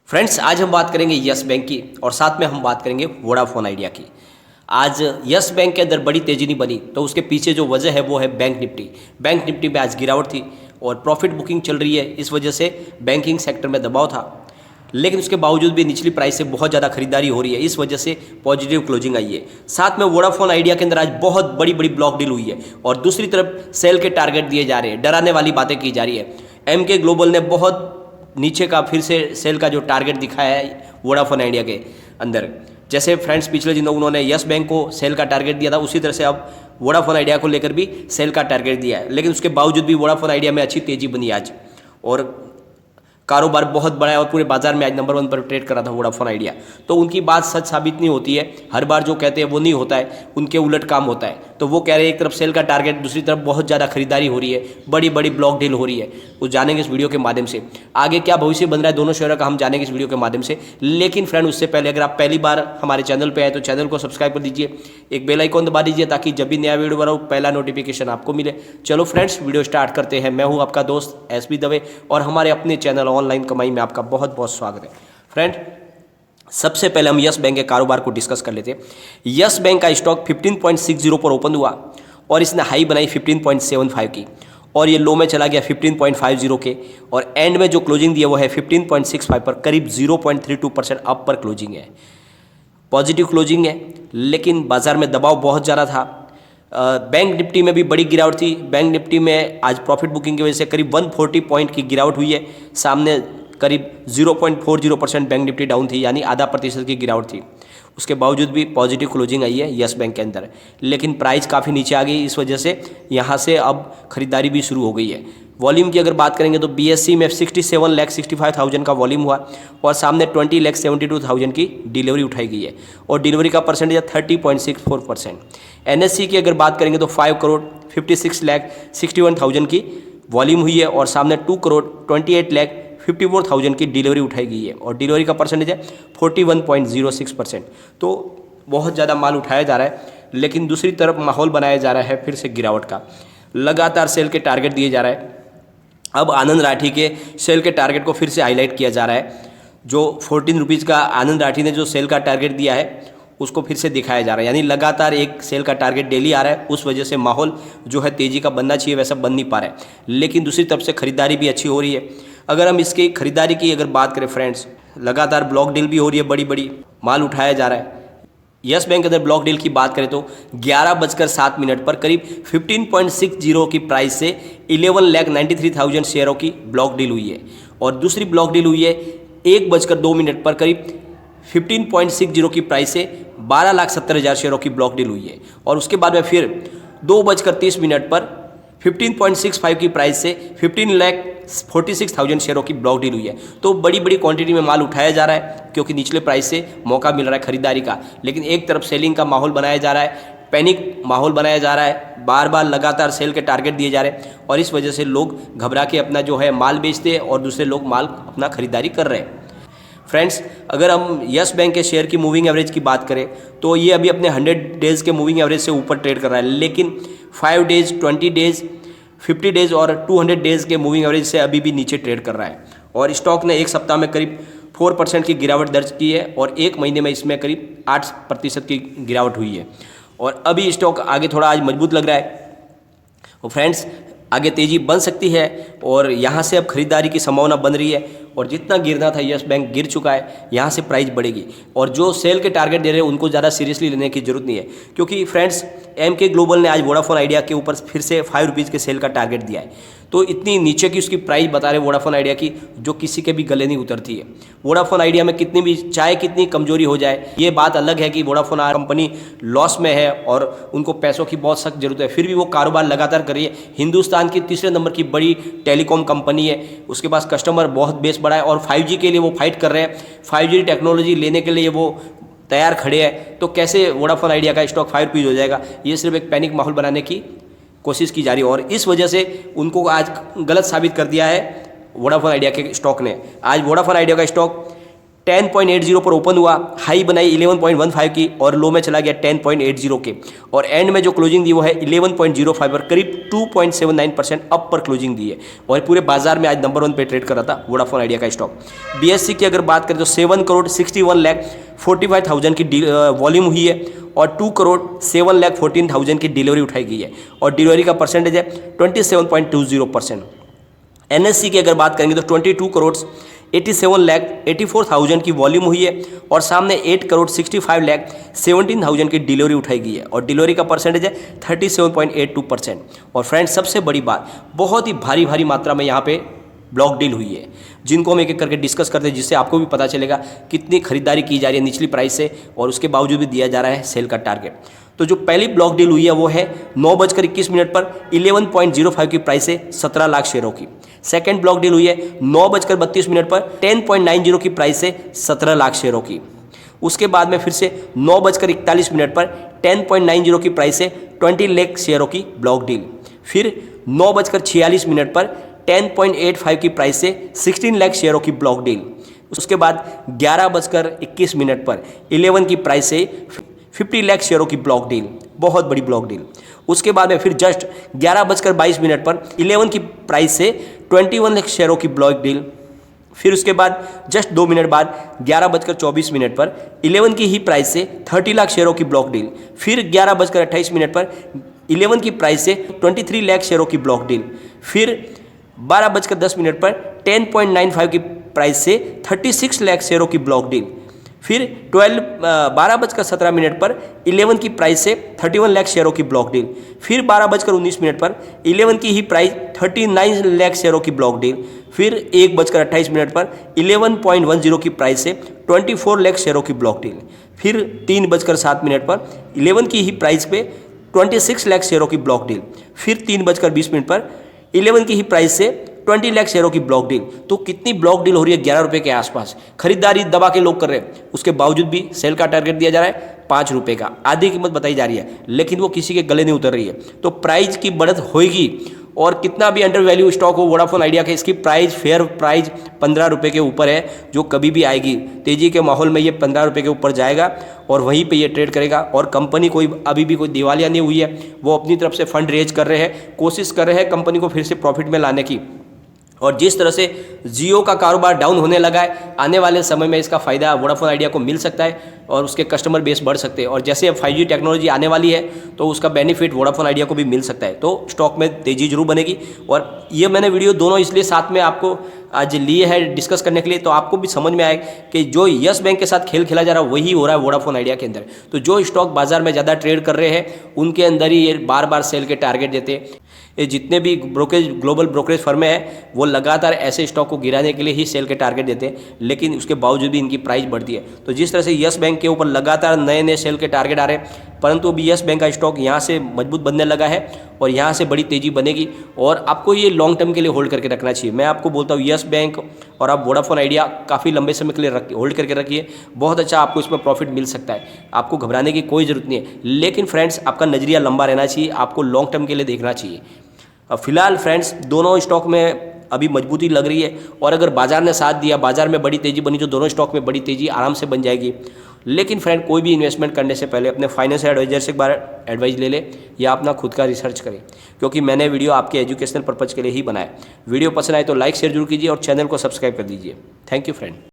Friends, आज हम बात करेंगे यस बैंक की और साथ में हम बात करेंगे वोडाफोन आइडिया की। आज यस बैंक के अंदर बड़ी तेजी नहीं बनी तो उसके पीछे जो वजह है वो है बैंक निफ्टी। बैंक निफ्टी में आज गिरावट थी और प्रॉफिट बुकिंग चल रही है, इस वजह से बैंकिंग सेक्टर में दबाव था। लेकिन उसके बावजूद भी निचली प्राइस से बहुत ज़्यादा खरीदारी हो रही है, इस वजह से पॉजिटिव क्लोजिंग आई है। साथ में वोडाफोन आइडिया के अंदर आज बहुत बड़ी बड़ी ब्लॉक डील हुई है और दूसरी तरफ सेल के टारगेट दिए जा रहे हैं, डराने वाली बातें की जा रही है। एमके ग्लोबल ने बहुत नीचे का फिर से सेल का जो टारगेट दिखाया है वोडाफोन आइडिया के अंदर। जैसे फ्रेंड्स पिछले दिनों उन्होंने यस बैंक को सेल का टारगेट दिया था, उसी तरह से अब वोडाफोन आइडिया को लेकर भी सेल का टारगेट दिया है। लेकिन उसके बावजूद भी वोडाफोन आइडिया में अच्छी तेजी बनी आज और कारोबार बहुत बड़ा है और पूरे बाजार में आज नंबर 1 पर ट्रेड कर रहा था वोडाफोन आइडिया। तो उनकी बात सच साबित नहीं होती है, हर बार जो कहते हैं वो नहीं होता है, उनके उलट काम होता है। तो वो कह रहे हैं एक तरफ सेल का टारगेट, दूसरी तरफ बहुत ज़्यादा खरीदारी हो रही है, बड़ी बड़ी ब्लॉक डील हो रही है। वो जानेंगे इस वीडियो के माध्यम से। आगे क्या भविष्य बन रहा है दोनों शेयरों का हम जानेंगे इस वीडियो के माध्यम से। लेकिन फ्रेंड, उससे पहले अगर आप पहली बार हमारे चैनल पर आए तो चैनल को सब्सक्राइब कर दीजिए, एक बेल आइकॉन दबा दीजिए ताकि जब भी नया वीडियो बनाऊँ पहला नोटिफिकेशन आपको मिले। चलो फ्रेंड्स, वीडियो स्टार्ट करते हैं। मैं हूँ आपका दोस्त एसबी दवे और हमारे अपने चैनल ऑनलाइन कमाई में आपका बहुत बहुत स्वागत है। फ्रेंड, सबसे पहले हम यस बैंक के कारोबार को डिस्कस कर लेते हैं। यस बैंक का स्टॉक 15.60 पर ओपन हुआ और इसने हाई बनाई 15.75 की और ये लो में चला गया 15.50 के और एंड में जो क्लोजिंग दिया वो है 15.65 पर, करीब 0.32% अप पर क्लोजिंग है। पॉजिटिव क्लोजिंग है, लेकिन बाजार में दबाव बहुत ज़्यादा था। बैंक निफ्टी में भी बड़ी गिरावट थी। बैंक निफ्टी में आज प्रॉफिट बुकिंग की वजह से करीब 140 पॉइंट की गिरावट हुई है। सामने करीब 0.40% बैंक निफ्टी डाउन थी, यानी आधा प्रतिशत की गिरावट थी। उसके बावजूद भी पॉजिटिव क्लोजिंग आई है यस बैंक के अंदर, लेकिन प्राइस काफ़ी नीचे आ गई, इस वजह से यहाँ से अब खरीदारी भी शुरू हो गई है। वॉल्यूम की अगर बात करेंगे तो बीएससी में 67,65,000 का वॉल्यूम हुआ और सामने 20,72,000 की डिलीवरी उठाई गई है और डिलीवरी का परसेंटेज है 30.64%। एनएससी की अगर बात करेंगे तो 5,56,61,000 की वॉल्यूम हुई है और सामने 2,28,54,000 की डिलीवरी उठाई गई है और डिलीवरी का परसेंटेज है 41.06%। तो बहुत ज़्यादा माल उठाया जा रहा है, लेकिन दूसरी तरफ माहौल बनाया जा रहा है फिर से गिरावट का। लगातार सेल के टारगेट दिए जा रहा है। अब आनंद राठी के सेल के टारगेट को फिर से हाईलाइट किया जा रहा है। जो 14 रुपीज़ का आनंद राठी ने जो सेल का टारगेट दिया है उसको फिर से दिखाया जा रहा है, यानी लगातार एक सेल का टारगेट डेली आ रहा है। उस वजह से माहौल जो है तेज़ी का बनना चाहिए वैसा बन नहीं पा रहा है, लेकिन दूसरी तरफ से खरीदारी भी अच्छी हो रही है। अगर हम इसकी खरीदारी की अगर बात करें फ्रेंड्स, लगातार ब्लॉक डील भी हो रही है, बड़ी बड़ी माल उठाया जा रहा है। यस बैंक के अंदर ब्लॉक डील की बात करें तो 11:07 पर करीब 15.60 की प्राइस से 11,93,000 शेयरों की ब्लॉक डील हुई है और दूसरी ब्लॉक डील हुई है 1:02 पर करीब 15.60 की प्राइस से 12,70,000 शेयरों की ब्लॉक डील हुई है और उसके बाद में फिर 2:30 पर 15.65 की प्राइस से 15,46,000 शेयरों की ब्लॉक डील हुई है। तो बड़ी बड़ी क्वांटिटी में माल उठाया जा रहा है क्योंकि निचले प्राइस से मौका मिल रहा है खरीदारी का, लेकिन एक तरफ सेलिंग का माहौल बनाया जा रहा है, पैनिक माहौल बनाया जा रहा है, बार बार लगातार सेल के टारगेट दिए जा रहे हैं और इस वजह से लोग घबरा के अपना जो है माल बेचते हैं और दूसरे लोग माल अपना खरीदारी कर रहे हैं। फ्रेंड्स, अगर हम यस बैंक के शेयर की मूविंग एवरेज की बात करें तो ये अभी अपने 100 डेज़ के मूविंग एवरेज से ऊपर ट्रेड कर रहा है, लेकिन 5 डेज़, 20 डेज़, 50 डेज़ और 200 डेज़ के मूविंग एवरेज से अभी भी नीचे ट्रेड कर रहा है और स्टॉक ने एक सप्ताह में करीब 4% की गिरावट दर्ज की है और एक महीने में इसमें करीब 8% की गिरावट हुई है और अभी स्टॉक आगे थोड़ा आज मजबूत लग रहा है। और फ्रेंड्स, आगे तेज़ी बन सकती है और यहाँ से अब खरीदारी की संभावना बन रही है और जितना गिरना था यस बैंक गिर चुका है, यहाँ से प्राइस बढ़ेगी और जो सेल के टारगेट दे रहे हैं उनको ज़्यादा सीरियसली लेने की जरूरत नहीं है, क्योंकि फ्रेंड्स एमके ग्लोबल ने आज वोडाफोन आइडिया के ऊपर फिर से 5 रुपीज़ के सेल का टारगेट दिया है। तो इतनी नीचे की उसकी प्राइस बता रहे वोडाफोन आइडिया की जो किसी के भी गले नहीं उतरती है। वोडाफोन आइडिया में कितनी भी चाहे कितनी कमजोरी हो जाए, ये बात अलग है कि वोडाफोन कंपनी लॉस में है और उनको पैसों की बहुत सख्त जरूरत है, फिर भी वो कारोबार लगातार कर रही है। हिंदुस्तान की तीसरे नंबर की बड़ी टेलीकॉम कंपनी है, उसके पास कस्टमर बहुत बेस बड़ा है और 5G के लिए वो फाइट कर रहे हैं, 5G टेक्नोलॉजी लेने के लिए वो तैयार खड़े हैं। तो कैसे वोडाफोन आइडिया का स्टॉक 5 रुपीज़ हो जाएगा? ये सिर्फ एक पैनिक माहौल बनाने की कोशिश की जा रही है और इस वजह से उनको आज गलत साबित कर दिया है वोडाफोन आइडिया के स्टॉक ने। आज वोडाफोन आइडिया का स्टॉक 10.80 पर ओपन हुआ, हाई बनाई 11.15 की और लो में चला गया 10.80 के, और एंड में जो क्लोजिंग दी वो है 11.05 पर, करीब 2.79% अप पर क्लोजिंग दी है और पूरे बाजार में आज नंबर 1 पे ट्रेड कर रहा था वोडाफोन आइडिया का स्टॉक। बीएससी की अगर बात करें तो 7,61,45,000 की वॉल्यूम हुई है और 2,07,14,000 की डिलीवरी उठाई गई है और डिलीवरी का परसेंटेज है 27.20%। एनएससी की अगर बात करेंगे तो 22,87,84,000 की वॉल्यूम हुई है और सामने 8,65,17,000 की डिलीवरी उठाई गई है और डिलीवरी का परसेंटेज है 37.82%। और फ्रेंड्स सबसे बड़ी बात, बहुत ही भारी मात्रा में यहाँ पे ब्लॉक डील हुई है, जिनको हम एक एक करके डिस्कस करते हैं, जिससे आपको भी पता चलेगा कितनी खरीदारी की जा रही है निचली प्राइस से और उसके बावजूद भी दिया जा रहा है सेल का टारगेट। तो जो पहली ब्लॉक डील हुई है वो है 9:21 पर 11.05 की प्राइस से 17 लाख शेयरों की। सेकेंड ब्लॉक डील हुई है 9:32 पर 10.90 की प्राइस से 17 लाख शेयरों की। उसके बाद में फिर से 9:41 पर 10.90 की प्राइस से 20 लाख शेयरों की ब्लॉक डील। फिर 9:46 पर 10.85 की प्राइस से 16 लाख शेयरों की ब्लॉक डील। उसके बाद 11:21 पर 11 की प्राइस से 50 लाख शेयरों की ब्लॉक डील, बहुत बड़ी ब्लॉक डील। उसके बाद में फिर जस्ट 11:22 पर 11 की प्राइस से 21 लाख शेयरों की ब्लॉक डील। फिर उसके बाद जस्ट 2 मिनट बाद 11:24 पर 11 की ही प्राइस से 30 लाख शेयरों की ब्लॉक डील। फिर 11:28 पर 11 की प्राइस से 23 लाख शेयरों की ब्लॉक डील। फिर 12:10 पर 10.95 की प्राइस से 36 लाख शेयरों की ब्लॉक डील। फिर 12:17 पर 11 की प्राइस से 31 लाख शेयरों की ब्लॉक डील। फिर 12:19 पर 11 की ही प्राइस 39 लाख शेयरों की ब्लॉक डील। फिर 1:28 पर 11.10 की प्राइस से 24 लाख शेयरों की ब्लॉक डील। फिर 3:07 पर 11 की ही प्राइस पे 26 लाख शेयरों की ब्लॉक डील। फिर 3:20 पर 11 की ही प्राइस से 20 लाख शेयरों की ब्लॉक डील। तो कितनी ब्लॉक डील हो रही है 11 रुपये के आसपास। खरीदारी दबा के लोग कर रहे हैं, उसके बावजूद भी सेल का टारगेट दिया जा रहा है 5 रुपये का, आधी कीमत बताई जा रही है, लेकिन वो किसी के गले नहीं उतर रही है। तो प्राइस की बढ़त होगी और कितना भी अंडर वैल्यू स्टॉक हो वोडाफोन आइडिया के, इसकी प्राइस फेयर प्राइस 15 रुपये के ऊपर है, जो कभी भी आएगी तेजी के माहौल में ये 15 रुपये के ऊपर जाएगा और वहीं पे ये ट्रेड करेगा। और कंपनी कोई अभी भी कोई दिवालिया नहीं हुई है, वो अपनी तरफ से फंड रेज कर रहे हैं, कोशिश कर रहे हैं कंपनी को फिर से प्रॉफिट में लाने की। और जिस तरह से जियो का कारोबार डाउन होने लगा है, आने वाले समय में इसका फ़ायदा वोडाफोन आइडिया को मिल सकता है और उसके कस्टमर बेस बढ़ सकते हैं। और जैसे अब 5G टेक्नोलॉजी आने वाली है तो उसका बेनिफिट वोडाफोन आइडिया को भी मिल सकता है। तो स्टॉक में तेज़ी जरूर बनेगी। और ये मैंने वीडियो दोनों इसलिए साथ में आपको आज लिए है डिस्कस करने के लिए, तो आपको भी समझ में आए कि जो यस बैंक के साथ खेल खेला जा रहा है वही हो रहा है वोडाफोन आइडिया के अंदर। तो जो स्टॉक बाजार में ज़्यादा ट्रेड कर रहे हैं उनके अंदर ही ये बार बार सेल के टारगेट देते हैं। ये जितने भी ब्रोकरेज ग्लोबल ब्रोकरेज फर्में हैं वो लगातार ऐसे स्टॉक को गिराने के लिए ही सेल के टारगेट देते हैं, लेकिन उसके बावजूद भी इनकी प्राइस बढ़ती है। तो जिस तरह से यस बैंक के ऊपर लगातार नए नए सेल के टारगेट आ रहे हैं, परंतु अभी यस बैंक का स्टॉक यहाँ से मजबूत बनने लगा है और यहाँ से बड़ी तेज़ी बनेगी और आपको ये लॉन्ग टर्म के लिए होल्ड करके रखना चाहिए। मैं आपको बोलता हूँ यस बैंक और आप वोडाफोन आइडिया काफ़ी लंबे समय के लिए होल्ड करके रखिए, बहुत अच्छा आपको इसमें प्रॉफिट मिल सकता है। आपको घबराने की कोई ज़रूरत नहीं है, लेकिन फ्रेंड्स आपका नज़रिया लंबा रहना चाहिए, आपको लॉन्ग टर्म के लिए देखना चाहिए। फिलहाल फ्रेंड्स दोनों स्टॉक में अभी मजबूती लग रही है और अगर बाजार ने साथ दिया, बाजार में बड़ी तेज़ी बनी, जो दोनों स्टॉक में बड़ी तेज़ी आराम से बन जाएगी। लेकिन फ्रेंड कोई भी इन्वेस्टमेंट करने से पहले अपने फाइनेंशियल एडवाइजर से एक बार एडवाइस ले ले या अपना खुद का रिसर्च करें, क्योंकि मैंने वीडियो आपके एजुकेशनल पर्पज़ के लिए ही बनाया। वीडियो पसंद आए तो लाइक शेयर जरूर कीजिए और चैनल को सब्सक्राइब कर दीजिए। Thank you friend.